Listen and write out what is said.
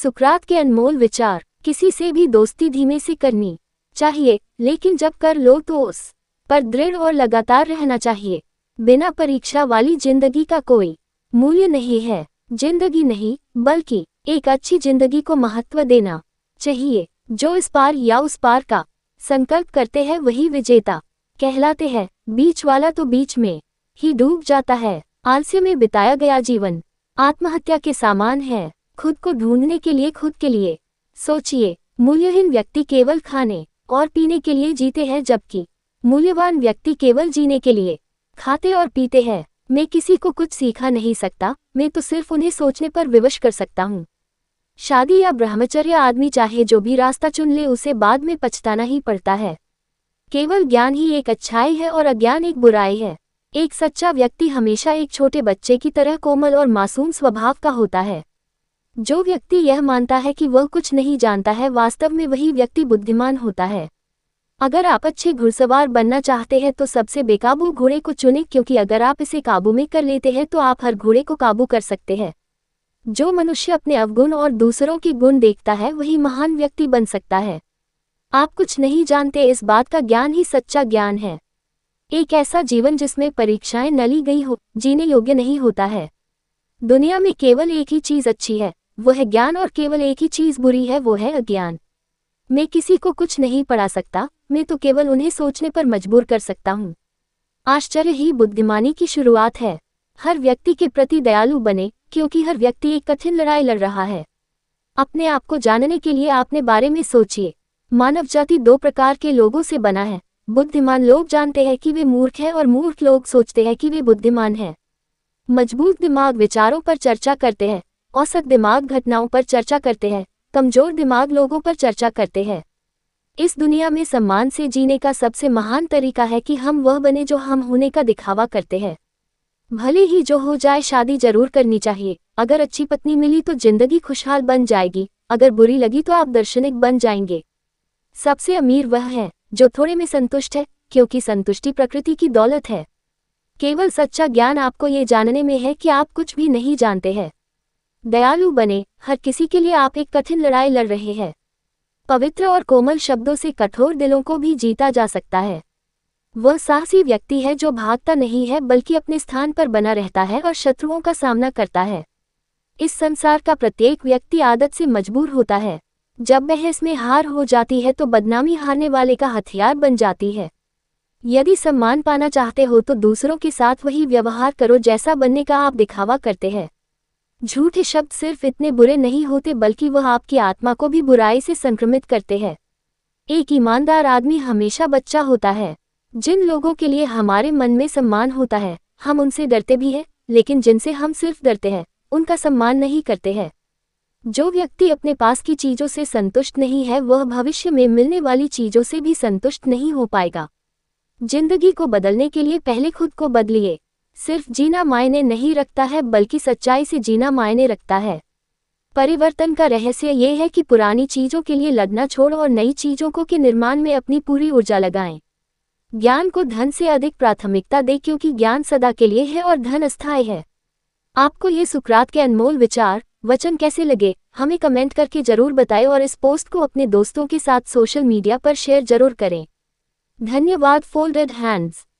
सुकरात के अनमोल विचार। किसी से भी दोस्ती धीमे से करनी चाहिए, लेकिन जब कर लो तो उस पर दृढ़ और लगातार रहना चाहिए। बिना परीक्षा वाली जिंदगी का कोई मूल्य नहीं है। जिंदगी नहीं, बल्कि एक अच्छी जिंदगी को महत्व देना चाहिए। जो इस पार या उस पार का संकल्प करते हैं वही विजेता कहलाते हैं। बीच वाला तो बीच में ही डूब जाता है। आलस्य में बिताया गया जीवन आत्महत्या के समान है। खुद को ढूंढने के लिए खुद के लिए सोचिए। मूल्यहीन व्यक्ति केवल खाने और पीने के लिए जीते हैं, जबकि मूल्यवान व्यक्ति केवल जीने के लिए खाते और पीते हैं। मैं किसी को कुछ सिखा नहीं सकता, मैं तो सिर्फ उन्हें सोचने पर विवश कर सकता हूँ। शादी या ब्रह्मचर्य, आदमी चाहे जो भी रास्ता चुन ले उसे बाद में पछताना ही पड़ता है। केवल ज्ञान ही एक अच्छाई है और अज्ञान एक बुराई है। एक सच्चा व्यक्ति हमेशा एक छोटे बच्चे की तरह कोमल और मासूम स्वभाव का होता है। जो व्यक्ति यह मानता है कि वह कुछ नहीं जानता है, वास्तव में वही व्यक्ति बुद्धिमान होता है। अगर आप अच्छे घुड़सवार बनना चाहते हैं तो सबसे बेकाबू घोड़े को चुनें, क्योंकि अगर आप इसे काबू में कर लेते हैं तो आप हर घोड़े को काबू कर सकते हैं। जो मनुष्य अपने अवगुण और दूसरों के गुण देखता है वही महान व्यक्ति बन सकता है। आप कुछ नहीं जानते, इस बात का ज्ञान ही सच्चा ज्ञान है। एक ऐसा जीवन जिसमें परीक्षाएं न ली गई हो, जीने योग्य नहीं होता है। दुनिया में केवल एक ही चीज अच्छी है, वो है ज्ञान, और केवल एक ही चीज बुरी है, वो है अज्ञान। मैं किसी को कुछ नहीं पढ़ा सकता, मैं तो केवल उन्हें सोचने पर मजबूर कर सकता हूँ। आश्चर्य ही बुद्धिमानी की शुरुआत है। हर व्यक्ति के प्रति दयालु बने, क्योंकि हर व्यक्ति एक कठिन लड़ाई लड़ रहा है। अपने आप को जानने के लिए अपने बारे में सोचिए। मानव जाति दो प्रकार के लोगों से बना है। बुद्धिमान लोग जानते हैं कि वे मूर्ख हैं और मूर्ख लोग सोचते हैं कि वे बुद्धिमान हैं। मजबूत दिमाग विचारों पर चर्चा करते हैं, औसत दिमाग घटनाओं पर चर्चा करते हैं, कमजोर दिमाग लोगों पर चर्चा करते हैं। इस दुनिया में सम्मान से जीने का सबसे महान तरीका है कि हम वह बने जो हम होने का दिखावा करते हैं। भले ही जो हो जाए, शादी जरूर करनी चाहिए। अगर अच्छी पत्नी मिली तो जिंदगी खुशहाल बन जाएगी, अगर बुरी लगी तो आप दार्शनिक बन जाएंगे। सबसे अमीर वह है जो थोड़े में संतुष्ट है, क्योंकि संतुष्टि प्रकृति की दौलत है। केवल सच्चा ज्ञान आपको ये जानने में है कि आप कुछ भी नहीं जानते हैं। दयालु बने, हर किसी के लिए आप एक कठिन लड़ाई लड़ रहे हैं। पवित्र और कोमल शब्दों से कठोर दिलों को भी जीता जा सकता है। वह साहसी व्यक्ति है जो भागता नहीं है, बल्कि अपने स्थान पर बना रहता है और शत्रुओं का सामना करता है। इस संसार का प्रत्येक व्यक्ति आदत से मजबूर होता है। जब बहस में हार हो जाती है तो बदनामी हारने वाले का हथियार बन जाती है। यदि सम्मान पाना चाहते हो तो दूसरों के साथ वही व्यवहार करो जैसा बनने का आप दिखावा करते हैं। झूठे शब्द सिर्फ इतने बुरे नहीं होते, बल्कि वह आपकी आत्मा को भी बुराई से संक्रमित करते हैं। एक ईमानदार आदमी हमेशा बच्चा होता है। जिन लोगों के लिए हमारे मन में सम्मान होता है, हम उनसे डरते भी हैं, लेकिन जिनसे हम सिर्फ डरते हैं, उनका सम्मान नहीं करते हैं। जो व्यक्ति अपने पास की चीजों से संतुष्ट नहीं है, वह भविष्य में मिलने वाली चीजों से भी संतुष्ट नहीं हो पाएगा। जिंदगी को बदलने के लिए पहले खुद को बदलिए। सिर्फ जीना मायने नहीं रखता है, बल्कि सच्चाई से जीना मायने रखता है। परिवर्तन का रहस्य ये है कि पुरानी चीजों के लिए लड़ना छोड़ और नई चीजों को के निर्माण में अपनी पूरी ऊर्जा लगाएं। ज्ञान को धन से अधिक प्राथमिकता दें, क्योंकि ज्ञान सदा के लिए है और धन अस्थायी है। आपको ये सुकरात के अनमोल विचार वचन कैसे लगे, हमें कमेंट करके जरूर बताएं और इस पोस्ट को अपने दोस्तों के साथ सोशल मीडिया पर शेयर जरूर करें। धन्यवाद। Folded hands.